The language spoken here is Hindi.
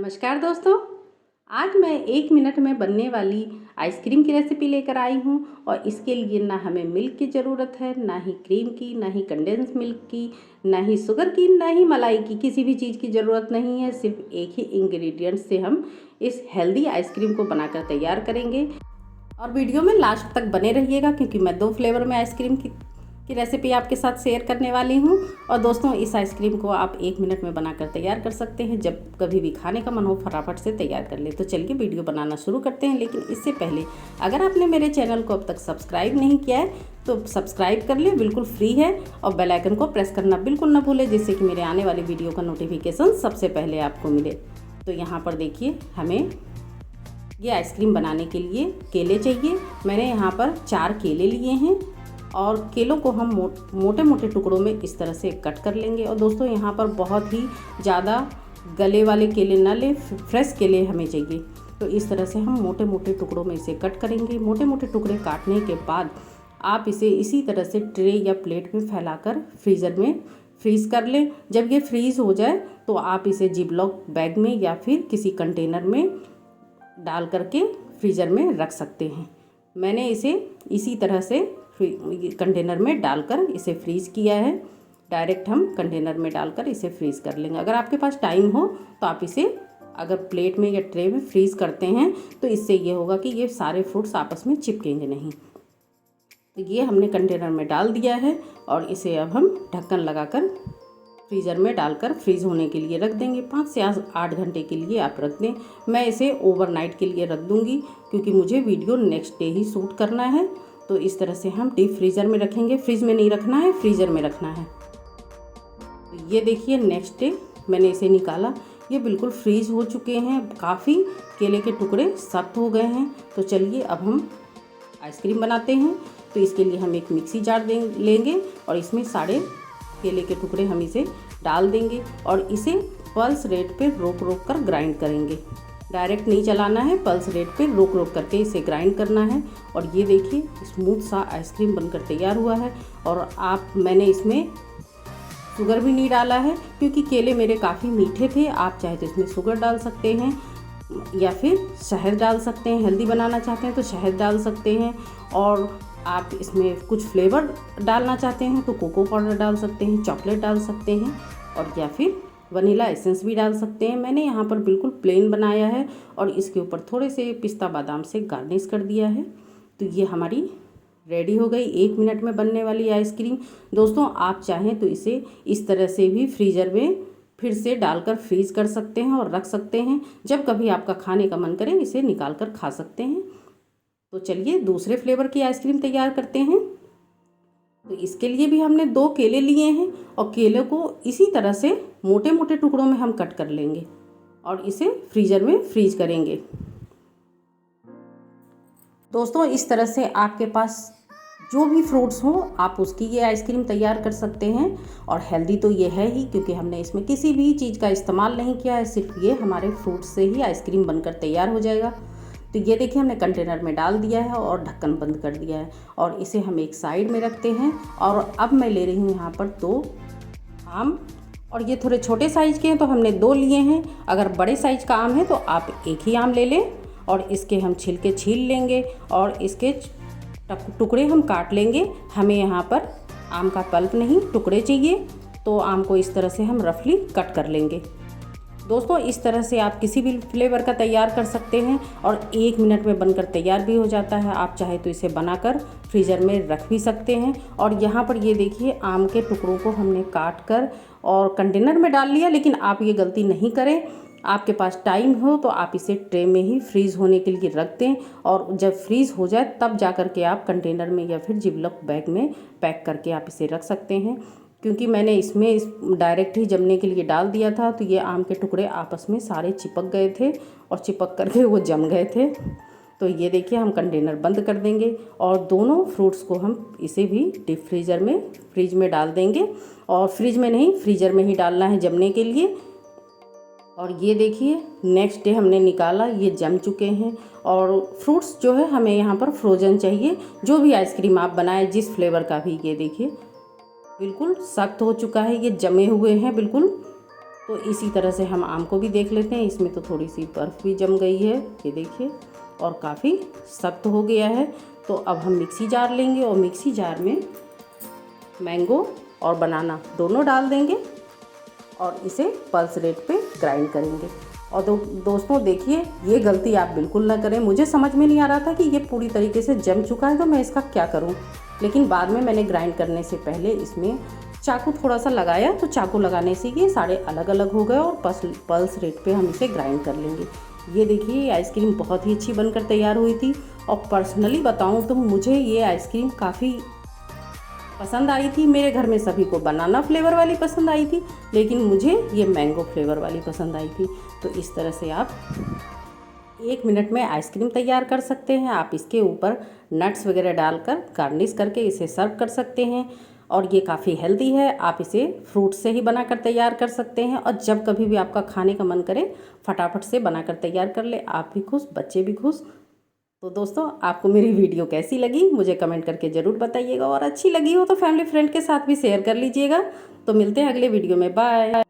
नमस्कार दोस्तों, आज मैं 1 मिनट में बनने वाली आइसक्रीम की रेसिपी लेकर आई हूँ। और इसके लिए ना हमें मिल्क की ज़रूरत है, ना ही क्रीम की, ना ही कंडेंस मिल्क की, ना ही शुगर की, ना ही मलाई की, किसी भी चीज़ की ज़रूरत नहीं है। सिर्फ एक ही इंग्रेडिएंट से हम इस हेल्दी आइसक्रीम को बनाकर तैयार करेंगे। और वीडियो में लास्ट तक बने रहिएगा क्योंकि मैं 2 फ्लेवर में आइसक्रीम की रेसिपी आपके साथ शेयर करने वाली हूँ। और दोस्तों, इस आइसक्रीम को आप 1 मिनट में बनाकर तैयार कर सकते हैं। जब कभी भी खाने का मन हो फटाफट से तैयार कर ले। तो चलिए वीडियो बनाना शुरू करते हैं। लेकिन इससे पहले अगर आपने मेरे चैनल को अब तक सब्सक्राइब नहीं किया है तो सब्सक्राइब कर ले, बिल्कुल फ्री है। और बेल आइकन को प्रेस करना बिल्कुल ना भूलें, जिससे कि मेरे आने वाली वीडियो का नोटिफिकेशन सबसे पहले आपको मिले। तो यहाँ पर देखिए, हमें ये आइसक्रीम बनाने के लिए केले चाहिए। मैंने यहाँ पर 4 केले लिए हैं और केलों को हम मोटे मोटे टुकड़ों में इस तरह से कट कर लेंगे। और दोस्तों, यहाँ पर बहुत ही ज़्यादा गले वाले केले ना लें, फ्रेश केले हमें चाहिए। तो इस तरह से हम मोटे मोटे टुकड़ों में इसे कट करेंगे। मोटे मोटे टुकड़े काटने के बाद आप इसे इसी तरह से ट्रे या प्लेट में फैलाकर फ्रीज़र में फ्रीज़ कर लें। जब ये फ्रीज़ हो जाए तो आप इसे जिपलॉक बैग में या फिर किसी कंटेनर में डाल करके फ्रीज़र में रख सकते हैं। मैंने इसे इसी तरह से कंटेनर में डालकर इसे फ्रीज़ किया है। डायरेक्ट हम कंटेनर में डालकर इसे फ्रीज़ कर लेंगे। अगर आपके पास टाइम हो तो आप इसे अगर प्लेट में या ट्रे में फ्रीज़ करते हैं तो इससे ये होगा कि ये सारे फ्रूट्स आपस में चिपकेंगे नहीं। तो ये हमने कंटेनर में डाल दिया है और इसे अब हम ढक्कन लगाकर फ्रीज़र में डालकर फ्रीज़ होने के लिए रख देंगे। 5 से 8 घंटे के लिए आप रख दें। मैं इसे ओवरनाइट के लिए रख दूँगी क्योंकि मुझे वीडियो नेक्स्ट डे ही शूट करना है। तो इस तरह से हम डीप फ्रीज़र में रखेंगे। फ्रिज में नहीं रखना है, फ्रीज़र में रखना है। तो ये देखिए, नेक्स्ट डे मैंने इसे निकाला, ये बिल्कुल फ्रीज़ हो चुके हैं। काफ़ी केले के टुकड़े सख्त हो गए हैं। तो चलिए अब हम आइसक्रीम बनाते हैं। तो इसके लिए हम एक मिक्सी जार लेंगे और इसमें सारे केले के टुकड़े हम इसे डाल देंगे और इसे पल्स रेट पे रोक रोक कर ग्राइंड करेंगे। डायरेक्ट नहीं चलाना है, पल्स रेट पे रोक रोक करके इसे ग्राइंड करना है। और ये देखिए, स्मूथ सा आइसक्रीम बनकर तैयार हुआ है। और मैंने इसमें शुगर भी नहीं डाला है क्योंकि केले मेरे काफ़ी मीठे थे। आप चाहे तो इसमें शुगर डाल सकते हैं या फिर शहद डाल सकते हैं। हेल्दी बनाना चाहते हैं तो शहद डाल सकते हैं। और आप इसमें कुछ फ्लेवर डालना चाहते हैं तो कोको पाउडर डाल सकते हैं, चॉकलेट डाल सकते हैं और या फिर वनीला एसेंस भी डाल सकते हैं। मैंने यहाँ पर बिल्कुल प्लेन बनाया है और इसके ऊपर थोड़े से पिस्ता बादाम से गार्निश कर दिया है। तो ये हमारी रेडी हो गई 1 मिनट में बनने वाली आइसक्रीम। दोस्तों, आप चाहें तो इसे इस तरह से भी फ्रीज़र में फिर से डालकर फ्रीज़ कर सकते हैं और रख सकते हैं। जब कभी आपका खाने का मन करे इसे निकाल कर खा सकते हैं। तो चलिए दूसरे फ्लेवर की आइसक्रीम तैयार करते हैं। तो इसके लिए भी हमने 2 केले लिए हैं और केले को इसी तरह से मोटे मोटे टुकड़ों में हम कट कर लेंगे और इसे फ्रीज़र में फ्रीज करेंगे। दोस्तों, इस तरह से आपके पास जो भी फ्रूट्स हो आप उसकी ये आइसक्रीम तैयार कर सकते हैं। और हेल्दी तो ये है ही क्योंकि हमने इसमें किसी भी चीज़ का इस्तेमाल नहीं किया है, सिर्फ ये हमारे फ्रूट्स से ही आइसक्रीम बनकर तैयार हो जाएगा। तो ये देखिए, हमने कंटेनर में डाल दिया है और ढक्कन बंद कर दिया है और इसे हम एक साइड में रखते हैं। और अब मैं ले रही हूँ यहाँ पर 2 आम और ये थोड़े छोटे साइज़ के हैं तो हमने 2 लिए हैं। अगर बड़े साइज़ का आम है तो आप एक ही आम ले लें और इसके हम छिलके छील लेंगे और इसके टुकड़े हम काट लेंगे। हमें यहाँ पर आम का पल्प नहीं, टुकड़े चाहिए। तो आम को इस तरह से हम रफली कट कर लेंगे। दोस्तों, इस तरह से आप किसी भी फ्लेवर का तैयार कर सकते हैं और 1 मिनट में बनकर तैयार भी हो जाता है। आप चाहे तो इसे बनाकर फ्रीज़र में रख भी सकते हैं। और यहाँ पर ये देखिए, आम के टुकड़ों को हमने काट कर और कंटेनर में डाल लिया। लेकिन आप ये गलती नहीं करें, आपके पास टाइम हो तो आप इसे ट्रे में ही फ्रीज़ होने के लिए रख दें और जब फ्रीज़ हो जाए तब जा कर के आप कंटेनर में या फिर जिपलॉक बैग में पैक करके आप इसे रख सकते हैं। क्योंकि मैंने इसमें डायरेक्ट ही जमने के लिए डाल दिया था तो ये आम के टुकड़े आपस में सारे चिपक गए थे और चिपक करके वो जम गए थे। तो ये देखिए, हम कंटेनर बंद कर देंगे और दोनों फ्रूट्स को हम इसे भी डीप फ्रीज़र में फ्रिज में डाल देंगे। और फ्रिज में नहीं, फ्रीज़र में ही डालना है जमने के लिए। और ये देखिए, नेक्स्ट डे हमने निकाला, ये जम चुके हैं। और फ्रूट्स जो है हमें यहाँ पर फ्रोज़न चाहिए। जो भी आइसक्रीम आप बनाएं, जिस फ्लेवर का भी, ये देखिए बिल्कुल सख्त हो चुका है, ये जमे हुए हैं बिल्कुल। तो इसी तरह से हम आम को भी देख लेते हैं। इसमें तो थोड़ी सी बर्फ़ भी जम गई है, ये देखिए, और काफ़ी सख्त हो गया है। तो अब हम मिक्सी जार लेंगे और मिक्सी जार में मैंगो और बनाना दोनों डाल देंगे और इसे पल्स रेट पे ग्राइंड करेंगे। और दोस्तों देखिए, ये गलती आप बिल्कुल ना करें। मुझे समझ में नहीं आ रहा था कि ये पूरी तरीके से जम चुका है तो मैं इसका क्या करूं, लेकिन बाद में मैंने ग्राइंड करने से पहले इसमें चाकू थोड़ा सा लगाया, तो चाकू लगाने से ये सारे अलग अलग हो गए और पल्स रेट पे हम इसे ग्राइंड कर लेंगे। ये देखिए, ये आइसक्रीम बहुत ही अच्छी बनकर तैयार हुई थी। और पर्सनली बताऊँ तो मुझे ये आइसक्रीम काफ़ी पसंद आई थी। मेरे घर में सभी को बनाना फ्लेवर वाली पसंद आई थी, लेकिन मुझे ये मैंगो फ्लेवर वाली पसंद आई थी। तो इस तरह से आप 1 मिनट में आइसक्रीम तैयार कर सकते हैं। आप इसके ऊपर नट्स वगैरह डालकर गार्निश करके इसे सर्व कर सकते हैं। और ये काफ़ी हेल्दी है। आप इसे फ्रूट से ही बनाकर तैयार कर सकते हैं और जब कभी भी आपका खाने का मन करे फटाफट से बनाकर तैयार कर ले। आप भी खुश, बच्चे भी खुश। तो दोस्तों, आपको मेरी वीडियो कैसी लगी मुझे कमेंट करके ज़रूर बताइएगा, और अच्छी लगी हो तो फैमिली फ्रेंड के साथ भी शेयर कर लीजिएगा। तो मिलते हैं अगले वीडियो में, बाय।